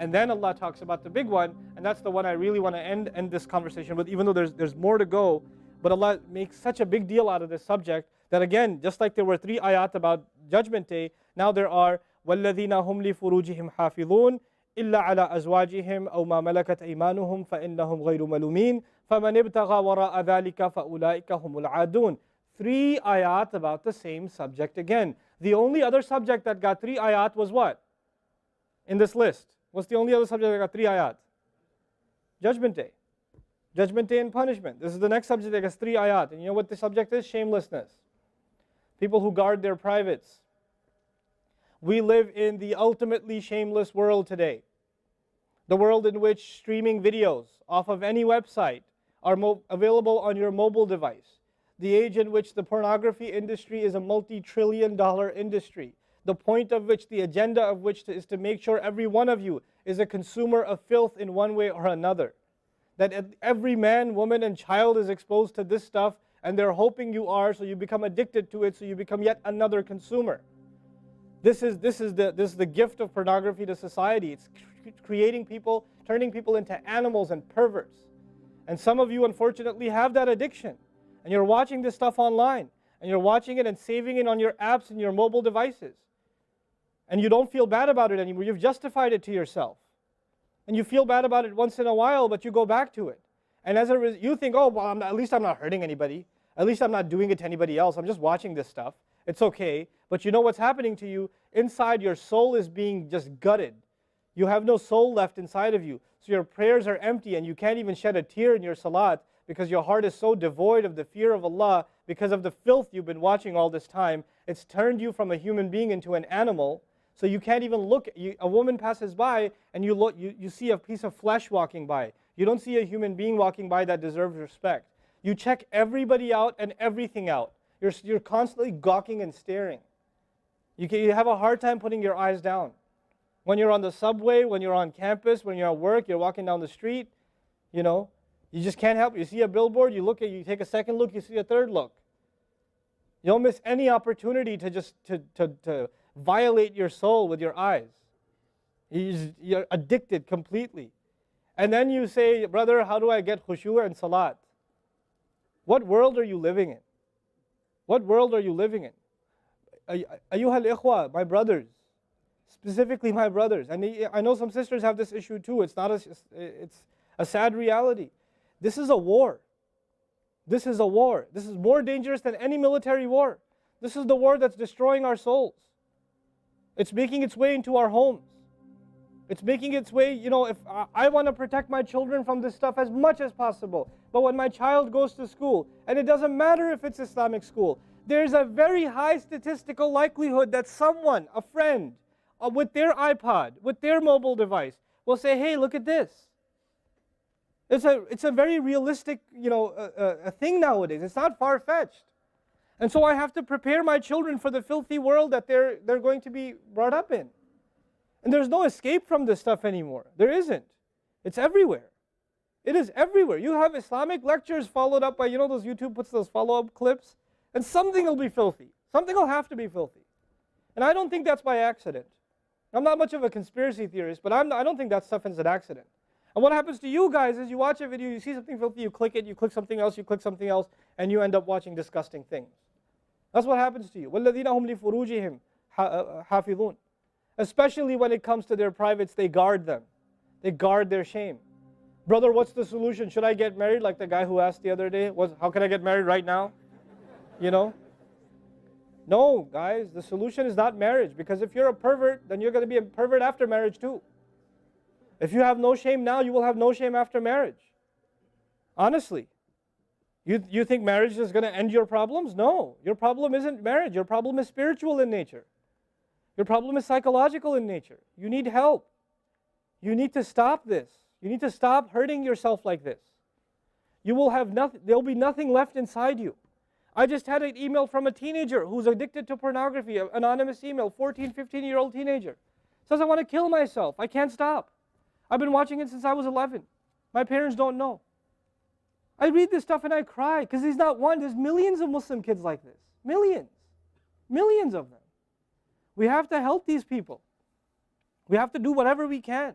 And then Allah talks about the big one, and that's the one I really want to end this conversation with, even though there's more to go. But Allah makes such a big deal out of this subject that, again, just like there were 3 ayat about Judgment Day, now there are وَالَّذِينَ هُمْ لِفُرُوجِهِمْ حَافِظُونَ إِلَّا عَلَىٰ أَزْوَاجِهِمْ أَوْ مَا مَلَكَتْ أَيْمَانُهُمْ فَإِنَّهُمْ غَيْرُ مَلُومِينَ فَمَنِ ابْتَغَى وَرَاءَ ذَلِكَ فَأُولَٰئِكَ هُمُ الْعَادُونَ. 3 ayat about the same subject again. The only other subject that got 3 ayat was what? In this list. What's the only other subject that got 3 ayat? Judgment Day. Judgment Day and punishment. This is the next subject that gets 3 ayat. And you know what the subject is? Shamelessness. People who guard their privates. We live in the ultimately shameless world today. The world in which streaming videos off of any website are available on your mobile device. The age in which the pornography industry is a multi-trillion-dollar industry. The point of which, the agenda of which is to make sure every one of you is a consumer of filth in one way or another. That every man, woman, and child is exposed to this stuff, and they're hoping you are, so you become addicted to it, so you become yet another consumer. This is the gift of pornography to society. It's creating people, turning people into animals and perverts. And some of you, unfortunately, have that addiction. And you're watching this stuff online. And you're watching it and saving it on your apps and your mobile devices. And you don't feel bad about it anymore. You've justified it to yourself. And you feel bad about it once in a while, but you go back to it. And as a result, you think, oh, well, at least I'm not hurting anybody. At least I'm not doing it to anybody else. I'm just watching this stuff. It's okay. But you know what's happening to you? Inside, your soul is being just gutted. You have no soul left inside of you. So your prayers are empty, and you can't even shed a tear in your salat because your heart is so devoid of the fear of Allah because of the filth you've been watching all this time. It's turned you from a human being into an animal. So you can't even look. A woman passes by, and you look. You see a piece of flesh walking by. You don't see a human being walking by that deserves respect. You check everybody out and everything out. You're constantly gawking and staring. You have a hard time putting your eyes down. When you're on the subway, when you're on campus, when you're at work, you're walking down the street, you know, you just can't help it. You see a billboard, you take a second look, you see a third look. You don't miss any opportunity to just to violate your soul with your eyes. You're addicted completely. And then you say, brother, how do I get khushu' and salat? What world are you living in? What world are you living in? Ayyuhal ikhwa, my brothers, specifically my brothers. And I know some sisters have this issue too. It's a sad reality. This is a war. This is a war. This is more dangerous than any military war. This is the war that's destroying our souls. It's making its way into our homes. It's making its way, you know, if I want to protect my children from this stuff as much as possible. But when my child goes to school, and it doesn't matter if it's Islamic school, there's a very high statistical likelihood that someone, a friend, with their iPod, with their mobile device, will say, hey, look at this. It's a very realistic, you know, a thing nowadays. It's not far-fetched. And so I have to prepare my children for the filthy world that they're going to be brought up in. And there's no escape from this stuff anymore. There isn't. It's everywhere. It is everywhere. You have Islamic lectures followed up by, you know, those YouTube puts those follow-up clips, and something will be filthy. Something will have to be filthy. And I don't think that's by accident. I'm not much of a conspiracy theorist, but I don't think that stuff is an accident. And what happens to you guys is you watch a video, you see something filthy, you click it, you click something else, and you end up watching disgusting things. That's what happens to you. وَالَّذِينَ هُمْ لِفُرُوجِهِمْ حَافِظُونَ. Especially when it comes to their privates, they guard them. They guard their shame. Brother, what's the solution? Should I get married? Like the guy who asked the other day, how can I get married right now? You know? No, guys, the solution is not marriage. Because if you're a pervert, then you're going to be a pervert after marriage too. If you have no shame now, you will have no shame after marriage. Honestly. You think marriage is going to end your problems? No. Your problem isn't marriage. Your problem is spiritual in nature. Your problem is psychological in nature. You need help. You need to stop this. You need to stop hurting yourself like this. You will have nothing, there'll be nothing left inside you. I just had an email from a teenager who's addicted to pornography, an anonymous email, 14, 15-year-old teenager. Says, I want to kill myself. I can't stop. I've been watching it since I was 11. My parents don't know. I read this stuff and I cry because he's not one. There's millions of Muslim kids like this. Millions. Millions of them. We have to help these people. We have to do whatever we can.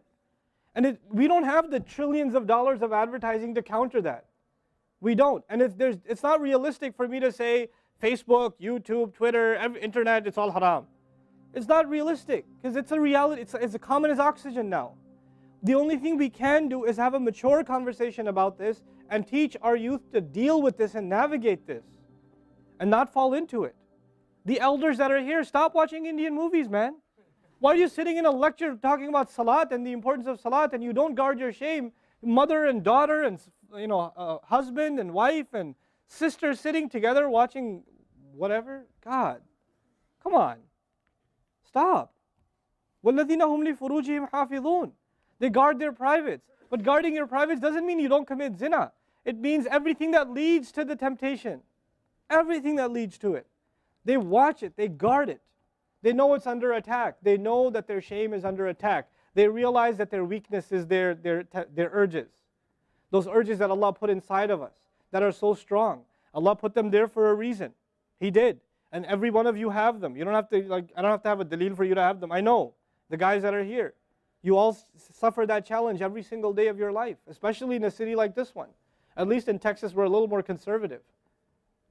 And we don't have the trillions of dollars of advertising to counter that. We don't. And it's not realistic for me to say Facebook, YouTube, Twitter, internet, it's all haram. It's not realistic because it's a reality. It's as common as oxygen now. The only thing we can do is have a mature conversation about this and teach our youth to deal with this and navigate this and not fall into it. The elders that are here, stop watching Indian movies, man. Why are you sitting in a lecture talking about salat and the importance of salat and you don't guard your shame? Mother and daughter and husband and wife and sister sitting together watching whatever? God, come on. Stop. وَالَّذِينَ هُمْ لِفُرُوجِهِمْ حَافِظُونَ. They guard their privates. But guarding your privates doesn't mean you don't commit zina. It means everything that leads to the temptation. Everything that leads to it. They watch it. They guard it. They know it's under attack. They know that their shame is under attack. They realize that their weakness is their urges. Those urges that Allah put inside of us that are so strong. Allah put them there for a reason. He did. And every one of you have them. You don't have to, I don't have to have a dalil for you to have them. I know. The guys that are here. You all suffer that challenge every single day of your life, especially in a city like this one. At least in Texas, we're a little more conservative.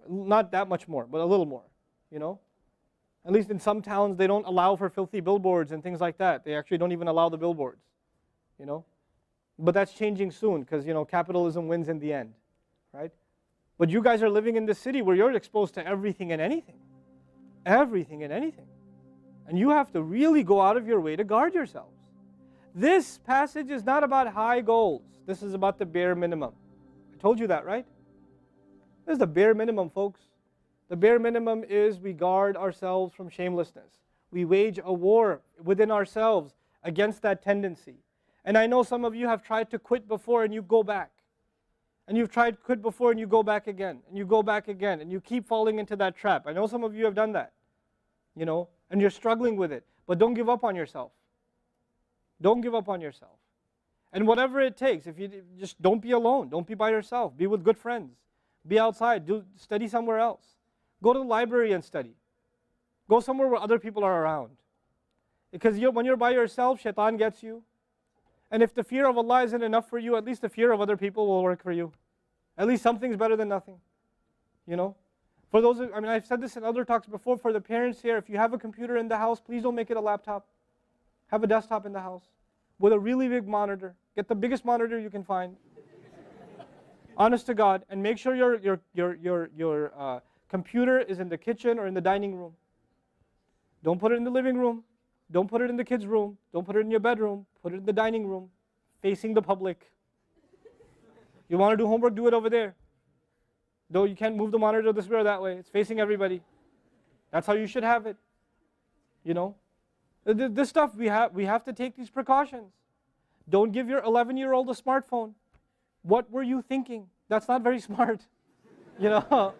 Not that much more, but a little more, you know. At least in some towns, they don't allow for filthy billboards and things like that. They actually don't even allow the billboards, you know. But that's changing soon because, you know, capitalism wins in the end, right? But you guys are living in the city where you're exposed to everything and anything. Everything and anything. And you have to really go out of your way to guard yourselves. This passage is not about high goals. This is about the bare minimum. I told you that, right? This is the bare minimum, folks. The bare minimum is we guard ourselves from shamelessness. We wage a war within ourselves against that tendency. And I know some of you have tried to quit before and you go back. And you've tried to quit before and you go back again. And you go back again. And you keep falling into that trap. I know some of you have done that. You know, and you're struggling with it. But don't give up on yourself. Don't give up on yourself. And whatever it takes, if you just don't be alone. Don't be by yourself. Be with good friends. Be outside. Study somewhere else. Go to the library and study. Go somewhere where other people are around. Because when you're by yourself, shaitan gets you. And if the fear of Allah isn't enough for you, at least the fear of other people will work for you. At least something's better than nothing. You know? For those, I've said this in other talks before, for the parents here, if you have a computer in the house, please don't make it a laptop. Have a desktop in the house with a really big monitor. Get the biggest monitor you can find. Honest to God. And make sure your computer is in the kitchen or in the dining room. Don't put it in the living room. Don't put it in the kids' room. Don't put it in your bedroom. Put it in the dining room, facing the public. You want to do homework, do it over there. Though you can't move the monitor this way or that way. It's facing everybody. That's how you should have it. You know? This stuff, we have to take these precautions. Don't give your 11-year-old a smartphone. What were you thinking? That's not very smart. You know?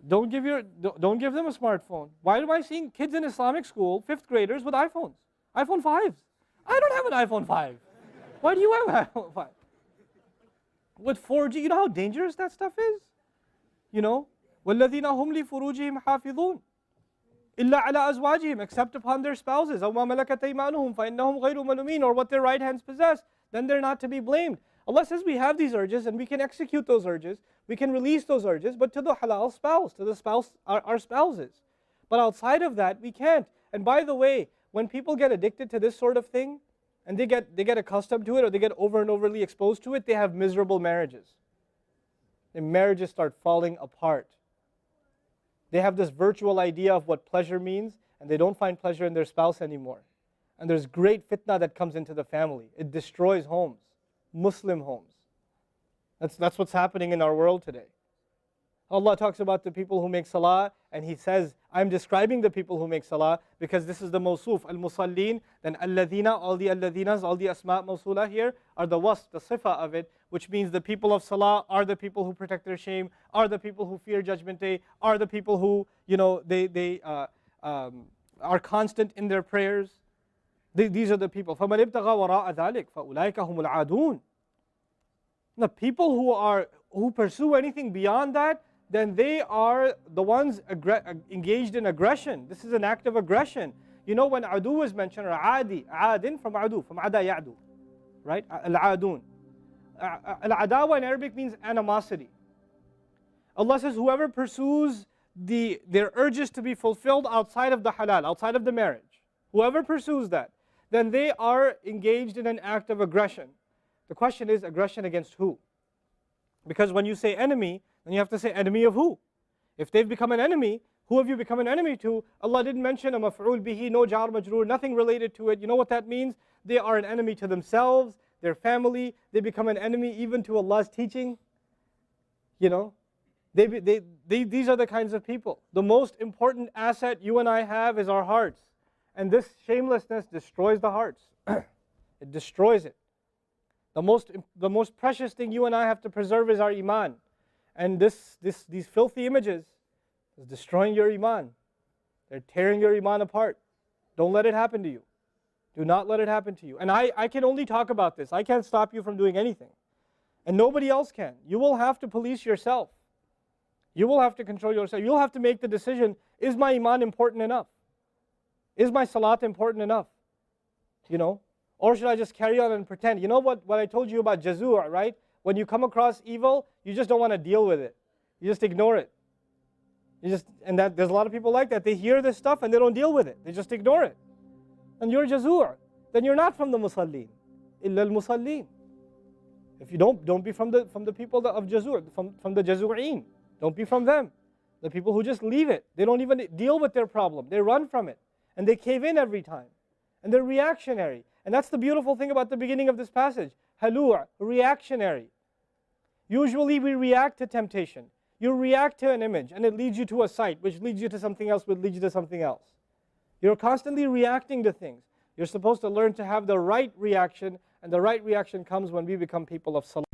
Don't give them a smartphone. Why am I seeing kids in Islamic school, 5th graders, with iPhones? iPhone 5s. I don't have an iPhone 5. Why do you have an iPhone 5? With 4G, you know how dangerous that stuff is? You know? وَالَّذِينَ هُمْ لِفُرُوجِهِمْ حَافِظُونَ إِلَّا عَلَىٰ أَزْوَاجِهِمْ except upon their spouses. أَوْ مَا مَلَكَتْ أَيْمَانُهُمْ فَإِنَّهُمْ غَيْرُ مَلُومِينَ or what their right hands possess, then they're not to be blamed. Allah says we have these urges and we can execute those urges. We can release those urges, but to the halal spouse, to the spouse, our spouses. But outside of that, we can't. And by the way, when people get addicted to this sort of thing, and they get accustomed to it, or they get over and overly exposed to it, they have miserable marriages. And marriages start falling apart. They have this virtual idea of what pleasure means, and they don't find pleasure in their spouse anymore. And there's great fitna that comes into the family. It destroys homes, Muslim homes. That's what's happening in our world today. Allah talks about the people who make salah, and He says, I'm describing the people who make salah because this is the mawsuf, al-musallin, then alladhina, all the alladhinas, all the asma' mawsula here are the wasf, the sifa of it, which means the people of salah are the people who protect their shame, are the people who fear judgment day, are the people who, you know, they are constant in their prayers. These are the people. فَمَنِ ابْتَغَى وَرَاءَ ذَلِكَ فَأُولَٰئِكَ هُمُ الْعَادُونَ. The people who pursue anything beyond that, then they are the ones engaged in aggression. This is an act of aggression. You know when adu is mentioned, or adi, adin from adu, from ada ya'du, right? Al-adun. Al-adawa in Arabic means animosity. Allah says, whoever pursues their urges to be fulfilled outside of the halal, outside of the marriage, whoever pursues that, then they are engaged in an act of aggression. The question is, aggression against who? Because when you say enemy, then you have to say enemy of who? If they've become an enemy, who have you become an enemy to? Allah didn't mention a maf'ul bihi, no jar majroor, nothing related to it. You know what that means? They are an enemy to themselves, their family. They become an enemy even to Allah's teaching. You know, these are the kinds of people. The most important asset you and I have is our hearts. And this shamelessness destroys the hearts. It destroys it. The most precious thing you and I have to preserve is our iman. And these filthy images is destroying your iman. They're tearing your iman apart. Don't let it happen to you. Do not let it happen to you. And I can only talk about this. I can't stop you from doing anything. And nobody else can. You will have to police yourself. You will have to control yourself. You'll have to make the decision, is my iman important enough? Is my salat important enough? You know? Or should I just carry on and pretend? You know what I told you about jazur, right? When you come across evil, you just don't want to deal with it. You just ignore it. There's a lot of people like that. They hear this stuff and they don't deal with it. They just ignore it. And you're jazur. Then you're not from the musallin. Illa al-musallin. If you don't be from the people of jazur, from the jazureen. Don't be from them. The people who just leave it. They don't even deal with their problem. They run from it. And they cave in every time. And they're reactionary. And that's the beautiful thing about the beginning of this passage. Halua, reactionary. Usually we react to temptation. You react to an image and it leads you to a site, which leads you to something else, which leads you to something else. You're constantly reacting to things. You're supposed to learn to have the right reaction, and the right reaction comes when we become people of salah.